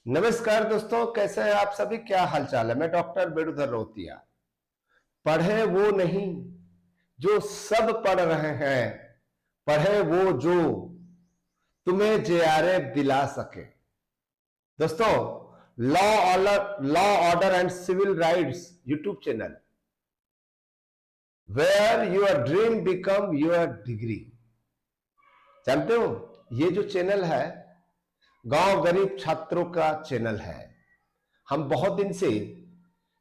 नमस्कार दोस्तों, कैसे हैं आप सभी। क्या हालचाल है। मैं डॉक्टर बेड़ुधर रोतिया। पढ़े वो नहीं जो सब पढ़ रहे हैं, पढ़े वो जो तुम्हें जेआरएफ दिला सके। दोस्तों, law order and civil rights YouTube channel, where your dream become your degree. जानते हो, ये जो चैनल है गांव गरीब छात्रों का चैनल है। हम बहुत दिन से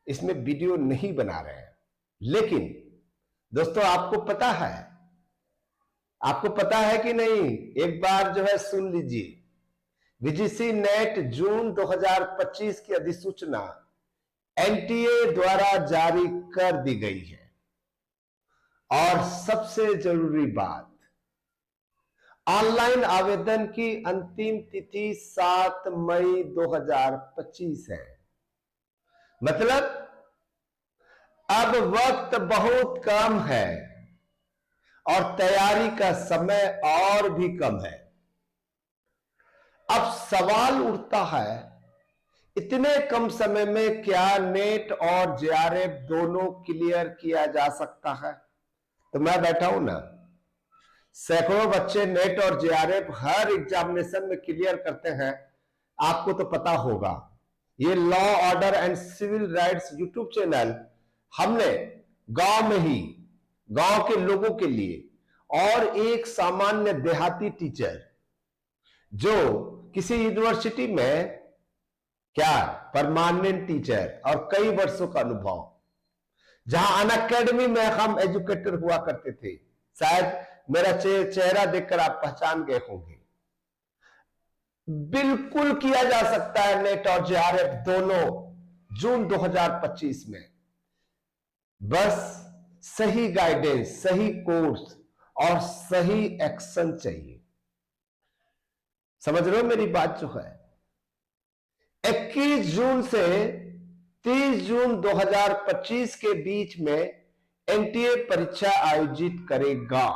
इसमें वीडियो नहीं बना रहे हैं, लेकिन दोस्तों आपको पता है कि नहीं, एक बार जो है सुन लीजिए। वीजीसी नेट जून 2025 की अधिसूचना एनटीए द्वारा जारी कर दी गई है। और सबसे जरूरी बात, ऑनलाइन आवेदन की अंतिम तिथि 7 मई 2025 है। मतलब अब वक्त बहुत कम है और तैयारी का समय और भी कम है। अब सवाल उठता है, इतने कम समय में क्या नेट और जेआरएफ दोनों क्लियर किया जा सकता है? तो मैं बैठा हूं ना, सैकड़ों बच्चे नेट और जेआरएफ हर एग्जामिनेशन में क्लियर करते हैं। आपको तो पता होगा, ये law order and civil rights YouTube channel हमने गांव में ही, गांव के लोगों के लिए, और एक सामान्य देहाती टीचर जो किसी यूनिवर्सिटी में क्या परमानेंट टीचर और कई वर्षों का अनुभव, जहां अन अकेडमी में हम एजुकेटर हुआ करते थे। शायद मेरा चेहरा देखकर आप पहचान गए होंगे। बिल्कुल किया जा सकता है नेट और जेआरएफ दोनों जून 2025 में। बस सही गाइडेंस, सही कोर्स और सही एक्शन चाहिए। समझ रहे हो मेरी बात जो है। 21 जून से 30 जून 2025 के बीच में एनटीए परीक्षा आयोजित करेगा।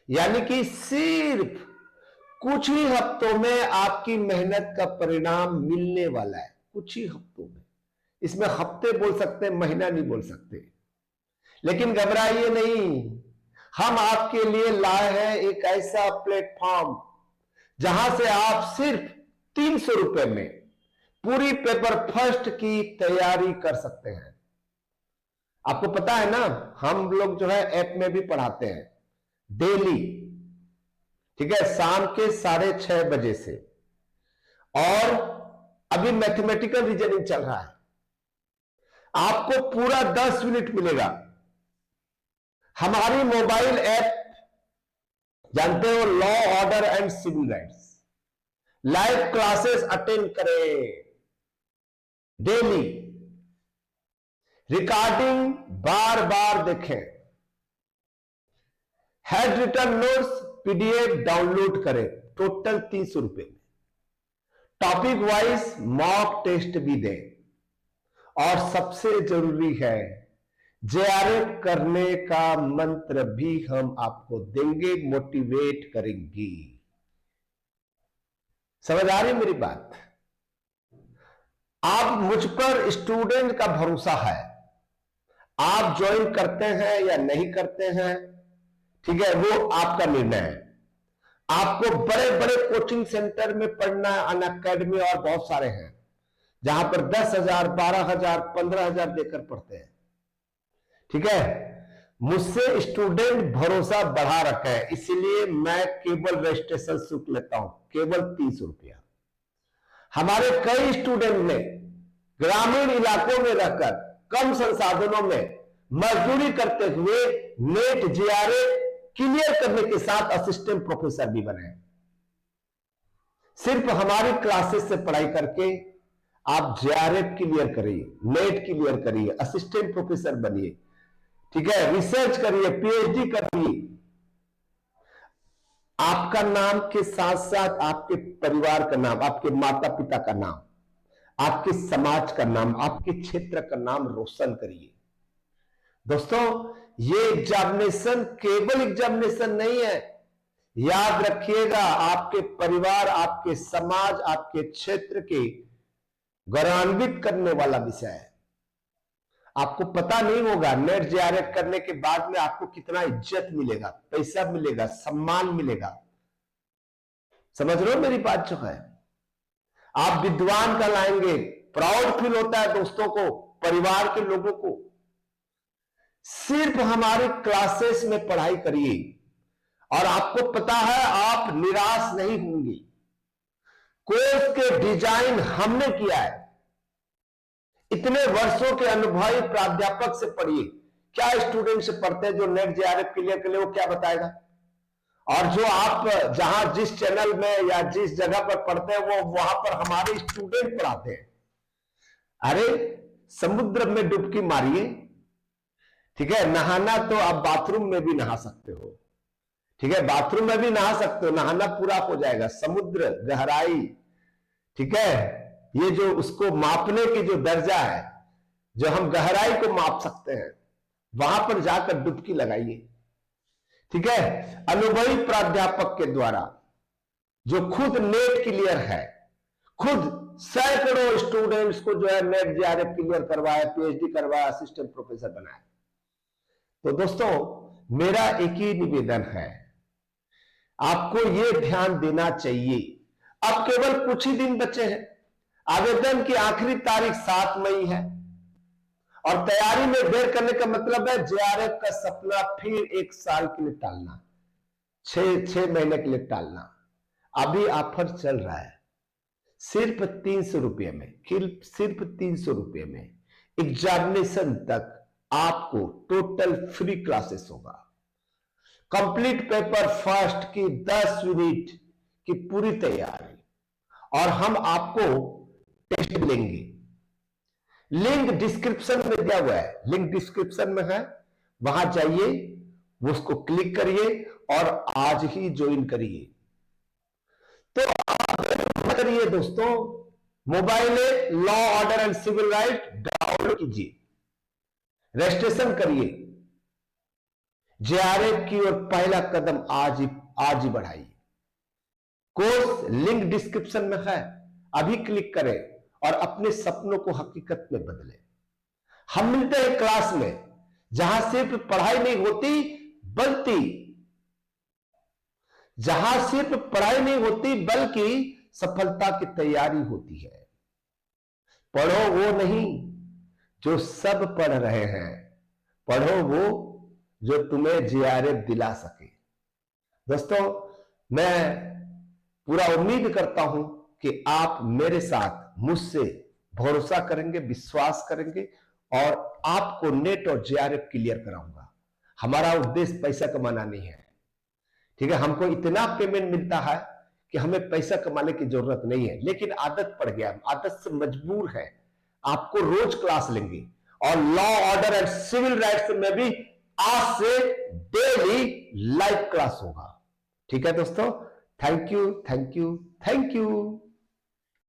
यानी कि सिर्फ कुछ ही हफ्तों में आपकी मेहनत का परिणाम मिलने वाला है। कुछ ही हफ्तों में। इसमें हफ्ते बोल सकते हैं, महीना नहीं बोल सकते। लेकिन घबराइए नहीं, हम आपके लिए लाए हैं एक ऐसा प्लेटफॉर्म जहां से आप सिर्फ 300 रुपए में पूरी पेपर फर्स्ट की तैयारी कर सकते हैं। आपको पता है ना, हम लोग जो है ऐप में भी पढ़ाते हैं डेली, ठीक है, शाम के 6:30 बजे से। और अभी मैथमेटिकल रीजनिंग चल रहा है। आपको पूरा 10 मिनट मिलेगा। हमारी मोबाइल ऐप जानते हो, law order and civil rights. Live classes attend करें डेली, रिकॉर्डिंग बार बार देखें, head written notes PDF download करें, टोटल 300 रुपए में। टॉपिक वाइज मॉक टेस्ट भी दें। और सबसे जरूरी है, जेआरएफ करने का मंत्र भी हम आपको देंगे, मोटिवेट करेंगे। समझ आ रही मेरी बात? आप मुझ पर स्टूडेंट का भरोसा है, आप ज्वाइन करते हैं या नहीं करते हैं, ठीक है, वो आपका निर्णय है। आपको बड़े बड़े कोचिंग सेंटर में पढ़ना है, अन अकेडमी और बहुत सारे हैं जहां पर 10,000, 12,000, 15,000 देकर पढ़ते हैं, ठीक है। मुझसे स्टूडेंट भरोसा बढ़ा रखा है, इसलिए मैं केवल रजिस्ट्रेशन शुल्क लेता हूं, केवल 300 रुपया। हमारे कई स्टूडेंट ने ग्रामीण इलाकों में रहकर कम संसाधनों में मजदूरी करते हुए नेट जेआरएफ क्लियर करने के साथ असिस्टेंट प्रोफेसर भी बने। सिर्फ हमारी क्लासेस से पढ़ाई करके आप जेआरएफ क्लियर करिए, नेट क्लियर करिए, असिस्टेंट प्रोफेसर बनिए, ठीक है, रिसर्च करिए, पीएचडी करिए। आपका नाम के साथ साथ आपके परिवार का नाम, आपके माता पिता का नाम, आपके समाज का नाम, आपके क्षेत्र का नाम रोशन करिए। दोस्तों, ये एग्जामिनेशन केवल एग्जामिनेशन नहीं है, याद रखिएगा, आपके परिवार, आपके समाज, आपके क्षेत्र के गौरवान्वित करने वाला विषय है। आपको पता नहीं होगा नेट जेआरएफ करने के बाद में आपको कितना इज्जत मिलेगा, पैसा मिलेगा, सम्मान मिलेगा। समझ रहे हो मेरी बात जो है? आप विद्वान कहलाएंगे, प्राउड फील होता है दोस्तों को, परिवार के लोगों को। सिर्फ हमारे क्लासेस में पढ़ाई करिए और आपको पता है आप निराश नहीं होंगे। कोर्स के डिजाइन हमने किया है, इतने वर्षों के अनुभवी प्राध्यापक से पढ़िए। क्या स्टूडेंट से पढ़ते हैं जो नेट जेआरएफ क्लियर के लिए, वो क्या बताएगा? और जो आप जहां जिस चैनल में या जिस जगह पर पढ़ते हैं वो वहां पर हमारे स्टूडेंट पढ़ाते हैं। अरे समुद्र में डुबकी मारिए, ठीक है? नहाना तो आप बाथरूम में भी नहा सकते हो, ठीक है? बाथरूम में भी नहा सकते हो, नहाना पूरा हो जाएगा। समुद्र गहराई, ठीक है, ये जो उसको मापने की जो दर्जा है, जो हम गहराई को माप सकते हैं, वहां पर जाकर डुबकी लगाइए, ठीक है? अनुभवी प्राध्यापक के द्वारा, जो खुद नेट क्लियर है, खुद सैकड़ों स्टूडेंट्स को जो है नेट जेआरएफ क्लियर करवाया, पीएचडी करवाया, असिस्टेंट प्रोफेसर बनाया। तो दोस्तों मेरा एक ही निवेदन है, आपको यह ध्यान देना चाहिए, अब केवल कुछ ही दिन बचे हैं। आवेदन की आखिरी तारीख 7 मई है और तैयारी में देर करने का मतलब है जेआरएफ का सपना फिर 1 साल के लिए टालना, 6 महीने के लिए टालना। अभी ऑफर चल रहा है सिर्फ 300 रुपये में, सिर्फ 300 रुपये में एग्जामिनेशन तक आपको टोटल फ्री क्लासेस होगा। कंप्लीट पेपर फर्स्ट की 10 यूनिट की पूरी तैयारी, और हम आपको टेस्ट लेंगे। लिंक डिस्क्रिप्शन में दिया हुआ है, लिंक डिस्क्रिप्शन में है, वहां जाइए, उसको क्लिक करिए और आज ही ज्वाइन करिए। तो करिए दोस्तों, mobile app law order and civil right download कीजिए, रजिस्ट्रेशन करिए, जेआरएफ की ओर पहला कदम आज ही बढ़ाइए। कोर्स लिंक डिस्क्रिप्शन में है, अभी क्लिक करें और अपने सपनों को हकीकत में बदलें। हम मिलते हैं क्लास में, जहां सिर्फ पढ़ाई नहीं होती बल्कि सफलता की तैयारी होती है। पढ़ो वो नहीं जो सब पढ़ रहे हैं, पढ़ो वो जो तुम्हें जेआरएफ दिला सके। दोस्तों मैं पूरा उम्मीद करता हूं कि आप मेरे साथ, मुझसे भरोसा करेंगे, विश्वास करेंगे और आपको नेट और जेआरएफ क्लियर कराऊंगा। हमारा उद्देश्य पैसा कमाना नहीं है, ठीक है? हमको इतना पेमेंट मिलता है कि हमें पैसा कमाने की जरूरत नहीं है, लेकिन आदत पड़ गया, आदत से मजबूर है। आपको रोज क्लास लेंगे और law order and civil rights में भी आज से डेली लाइव क्लास होगा, ठीक है दोस्तों? Thank you, thank you, thank you.